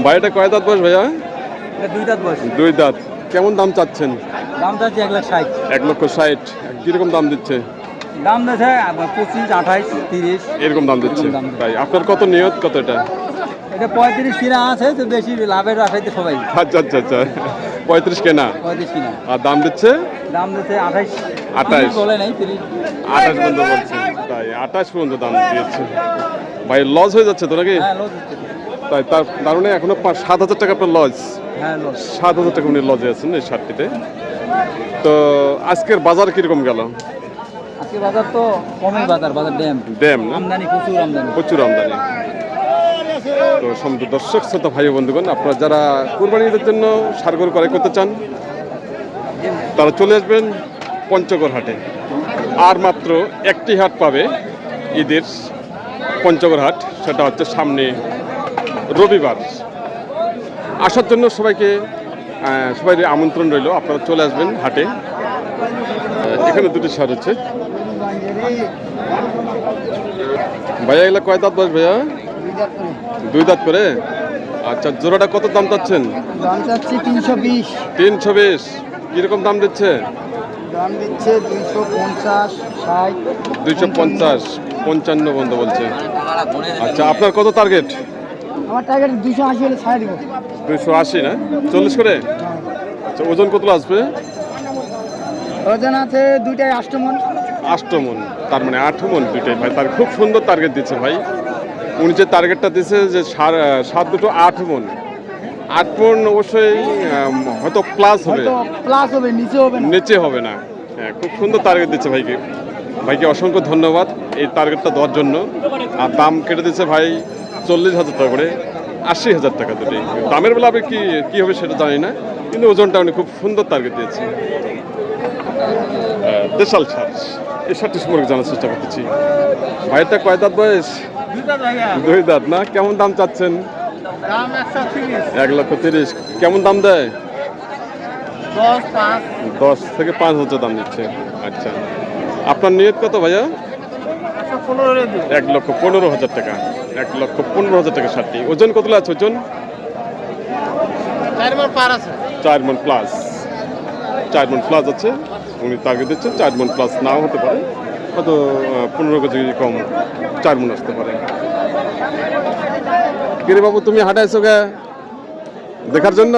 ভাইটা কয় দাঁত বয়স ভাইয়া? দুই দাঁত বয়স। দুই দাঁত। কেমন দাম চাচ্ছেন? দাম চাচ্ছি 1,60,000। 1,60,000। কিরকম দাম দিচ্ছে? দাম দিচ্ছে 25, 28, 30 এরকম দাম দিচ্ছে। এরকম দাম দিচ্ছে। তাই আপনার কত নিয়ত কত এটা? এটা 35 কিনা আছে, তো বেশি লাভের আশাইতে সবাই। আচ্ছা আচ্ছা আচ্ছা, 35 কেনা 35 কিনা। আর দাম দিচ্ছে দাম দিচ্ছে 28। 28 বলে নাই 30। 28 পর্যন্ত বলছে। তাই 28 পর্যন্ত দাম দিয়েছে। ভাই লস হয়ে যাচ্ছে তো নাকি? হ্যাঁ, লস হচ্ছে। তাই তার কারণে এখনো 7,000 টাকা আপনার লস। হ্যাঁ, লস। 7,000 টাকা উনি লজে আছেন এই শার্টটিতে। তো আজকের বাজার কিরকম গেল? আজকে বাজার তো কমই বাজার ড্যাম না? আমদানি আমদানি প্রচুর আমদানি। তো সমস্ত দর্শক শ্রোতা ভাই বন্ধুগণ, আপনারা যারা কুরবানি ঈদের জন্য ষাঁড় গরু ক্রয় করতে চান তারা চলে আসবেন পঞ্চগড় হাটে। আর মাত্র একটি হাট পাবে ঈদের, পঞ্চগড় হাট। সেটা হচ্ছে সামনে রবিবার। আসার জন্য সবাইকে আমন্ত্রণ রইল। আপনারা চলে আসবেন হাটে। এখানে দুটি ষাঁড় হচ্ছে। ভাইয়া এগুলা কয় দাঁত বয়স ভাইয়া? দুই দাঁত করে। আচ্ছা, জোড়াটা কত দাম চাচ্ছেন? দাম চাচ্ছি 320। 320। কিরকম দাম দিচ্ছে? দাম দিচ্ছে 250, 60, 250, 55 বন্ধ বলছে। আচ্ছা, আপনার কত টার্গেট? আমার টার্গেট 280 হলে ছাড় দিব। 280 না, 40 করে। আচ্ছা, ওজন কত আসবে? ওজন আছে দুইটাই 8 মণ। 8 মণ, তার মানে 8 মণ দুইটাই। ভাই তার খুব সুন্দর টার্গেট দিচ্ছে ভাই। উনি যে টার্গেটটা দিচ্ছে যে 7 দুটো 8 মণ। 8 মণ অবশ্যই হয়তো প্লাস হবে, প্লাস হবে, নিচে হবে না। নিচে হবে না। হ্যাঁ, খুব সুন্দর টার্গেট দিচ্ছে ভাইকে। ভাইকে অসংখ্য ধন্যবাদ এই টার্গেটটা দেওয়ার জন্য। আর দাম কেটে দিচ্ছে ভাই 40,000 টাকা করে, 80,000 টাকা দুটি। দামের বেলা হবে কি হবে সেটা জানি না, কিন্তু ওজনটা উনি খুব সুন্দর টার্গেট দিয়েছে। দেশাল ষাঁড়, এই ষাঁড়টি সম্পর্কে জানার চেষ্টা করতেছি। ভাইটা কয় দাঁত বয়স? দুই দাঁত না। কেমন দাম চাচ্ছেন? 1,30,000। কেমন দাম দেয়? 10 থেকে 5,000 দাম দিচ্ছে। আচ্ছা, আপনার নিয়ত কত ভাইয়া? 1,15,000 টাকা। 1,15,000 টাকা ষাটটি। ওজন কত আছে? ওজন 4 মণ প্লাস। 4 মণ প্লাস আছে। উনি টার্গেট দিচ্ছেন 4 মণ প্লাস, নাও হতে পারে, হয়তো 15 কেজি কম, 4 মণ আসতে পারে। কিরে বাবু, তুমি হাটে আসছো গে দেখার জন্য?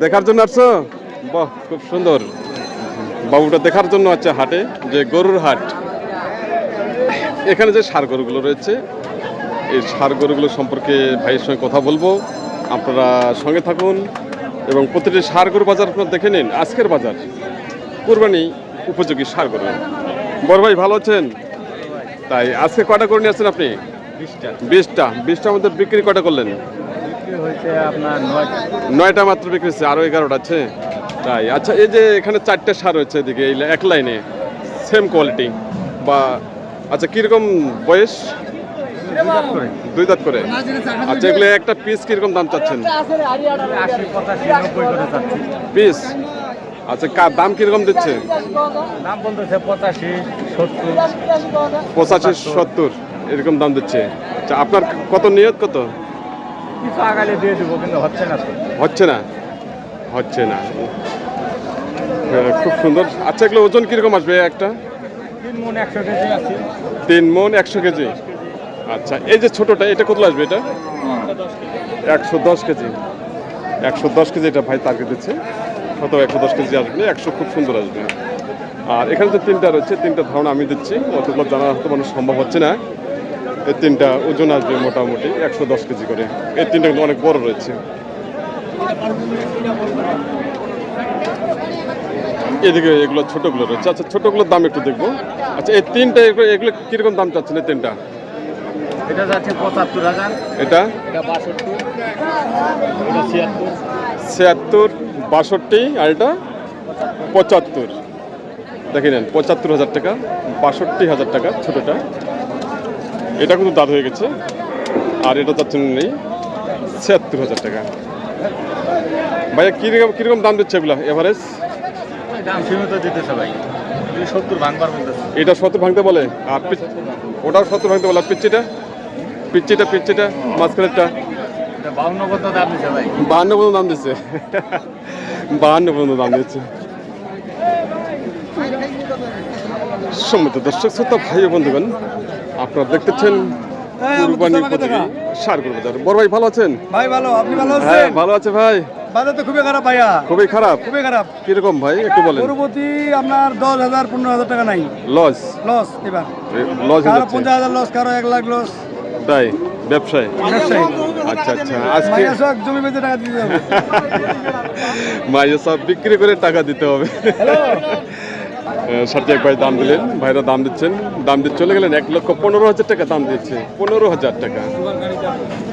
দেখার জন্য আসছো? বাহ, খুব সুন্দর। বাবুটা দেখার জন্য আছে হাটে, যে গরুর হাট। এখানে যে ষাঁড় গরুগুলো রয়েছে, এই ষাঁড় গরুগুলো সম্পর্কে ভাইয়ের সঙ্গে কথা বলবো। আপনারা সঙ্গে থাকুন এবং প্রতিটি ষাঁড় গরু বাজার আপনারা দেখে নিন। আজকের বাজার কুরবানি উপযোগী ষাঁড় গরু। বড় ভাই ভালো আছেন? তাই আজকে কয়টা করে নিয়ে আসছেন আপনি? 20টা। 20টার মধ্যে বিক্রি কয়টা করলেন? আপনার 9টা মাত্র বিক্রি হচ্ছে, আরও 11টা আছে। তাই আচ্ছা, এই যে এখানে 4টে ষাঁড় রয়েছে এদিকে, এই এক লাইনে সেম কোয়ালিটি বা, আচ্ছা কীরকম বয়স? 2 দাঁত করে। আচ্ছা, এগুলো একটা পিস কীরকম দাম চাচ্ছেন? 80, 85, 90 করে চাচ্ছি পিস। আচ্ছা, দাম কীরকম দিচ্ছে? দাম বলতেছে 85, 70, 85, 70 এরকম দাম দিচ্ছে। আচ্ছা, আপনার কত নিয়ত কত? কিছু আগালে দিয়ে দেবো, কিন্তু হচ্ছে না তো। হচ্ছে না, হচ্ছে না। খুব সুন্দর। আচ্ছা, এগুলো ওজন কীরকম আসবে একটা? 3 মণ 100 কেজি আছে। 3 মণ 100 কেজি। আচ্ছা, এই যে ছোটোটা, এটা কত আসবে? এটা 110 কেজি। 110 কেজি এটা ভাই টার্গেট দিচ্ছে। হয়তো 110 কেজি আসবে, 100 খুব সুন্দর আসবে। আর এখানে যে 3টা রয়েছে, 3টা ধারণা আমি দিচ্ছি, অতগুলো জানা হয়তো মানুষ সম্ভব হচ্ছে না। এই 3টা ওজন আসবে মোটামুটি 110 কেজি করে। এই 3টা কিন্তু অনেক বড় রয়েছে। এদিকে এগুলো ছোটোগুলো রয়েছে। আচ্ছা, ছোটোগুলোর দাম একটু দেখবো। আচ্ছা, এই 3টা এগুলো কীরকম দাম চাচ্ছেন? এই 3টা এটা যাচ্ছে 75,000। এটা এটা 62, এটা 76, 76, 62, আর এটা 75। দেখে নেন, 75,000 টাকা, 62,000 টাকা ছোটোটা। এটা কিন্তু দাঁত হয়ে গেছে। আর এটা চাচ্ছেন নেই 76,000 টাকা। ভাইয়া কীরকম দাম দিচ্ছে এগুলো এভারেজ? দাম সীমিত দিতেছে ভাই, 70 ভাঙবার বলতেছে। এটা 70 ভাঙতে বলে, আর ওটাও 70 ভাঙতে বলে। আর পিচ্চিটা পিচ্চিটা মাঝখানেরটা 52 কত দাম দিচ্ছে ভাই? 52 পর্যন্ত দাম দিচ্ছে 52 পর্যন্ত দাম দিচ্ছে। সম্মানিত দর্শক শ্রোতা ভাই ও বন্ধুগণ, আপনারা দেখতেছেন কুরবানি উপযোগী সারগরু বাজার। বড় ভাই ভালো আছেন? ভাই ভালো, আপনি ভালো হ্যাঁ আছেন? ভালো আছে ভাই। বাজার তো খুবই খারাপ ভাইয়া, খুবই খারাপ। খুবই খারাপ। কিরকম ভাই একটু বলেন। পরবর্তী আপনার 10,000 15,000 টাকা নাই লস লস। এবার লস হয়ে কারো যাচ্ছে 50,000 লস, কারো 1 লাখ লস। তাই ব্যবসায়। ব্যবসায়ী আচ্ছা আজকে মাইয়া সব জমি বেচে টাকা দিতে হবে। মাইয়া সব বিক্রি করে টাকা দিতে হবে। সাথিক ভাই দাম দিলেন, ভাইরা দাম দিচ্ছেন, দাম দিয়ে চলে গেলেন। 1,15,000 টাকা দাম দিচ্ছে। 15,000 টাকা।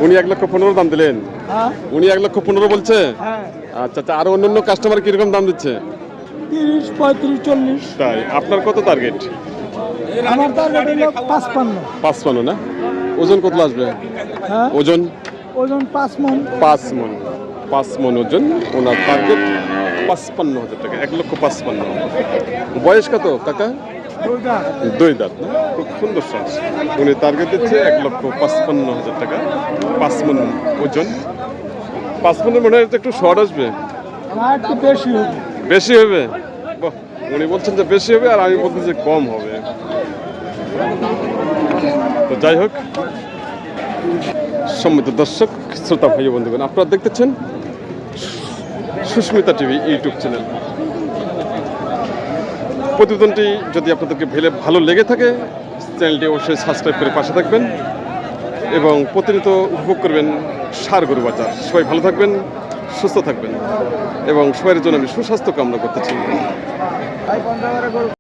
উনি 1,15,000 দাম দিলেন, হ্যাঁ উনি 1,15,000 বলছে। হ্যাঁ, আচ্ছা আর অন্যান্য কাস্টমার কিরকম দাম দিচ্ছে? 30 35 40। তাই আপনার কত টার্গেট? আমার টার্গেট হলো 55। 55 না? ওজন কত আসবে? হ্যাঁ ওজন ওজন 5 মণ। 5 মন ওজন। ওনার টার্গেট 55,000 টাকা। 1,55,000। বয়স কত কাকা? দুইটা 2 দাঁত না? খুব সুন্দর সাজ। উনি টার্গেট দিচ্ছে 1,55,000 টাকা। 5 মন ওজন। 5 মনের মনে হয় একটু শর্ট আসবে, আমার একটু বেশি হবে। বেশি হবে। বাহ, উনি বলছেন যে বেশি হবে আর আমি বলছি যে কম হবে। তো যাই হোক, সম্মানিত দর্শক শ্রোতা ভাই বন্ধুগণ, আপনারা দেখতেছেন সুস্মিতা টিভি ইউটিউব চ্যানেল। প্রতিবেদনটি যদি আপনাদেরকে ভালো লেগে থাকে, চ্যানেলটি অবশ্যই সাবস্ক্রাইব করে পাশে থাকবেন এবং প্রতিনিয়ত উপভোগ করবেন সারগরু বাজার। সবাই ভালো থাকবেন, সুস্থ থাকবেন এবং সবার জন্য আমি সুস্বাস্থ্য কামনা করতেছি।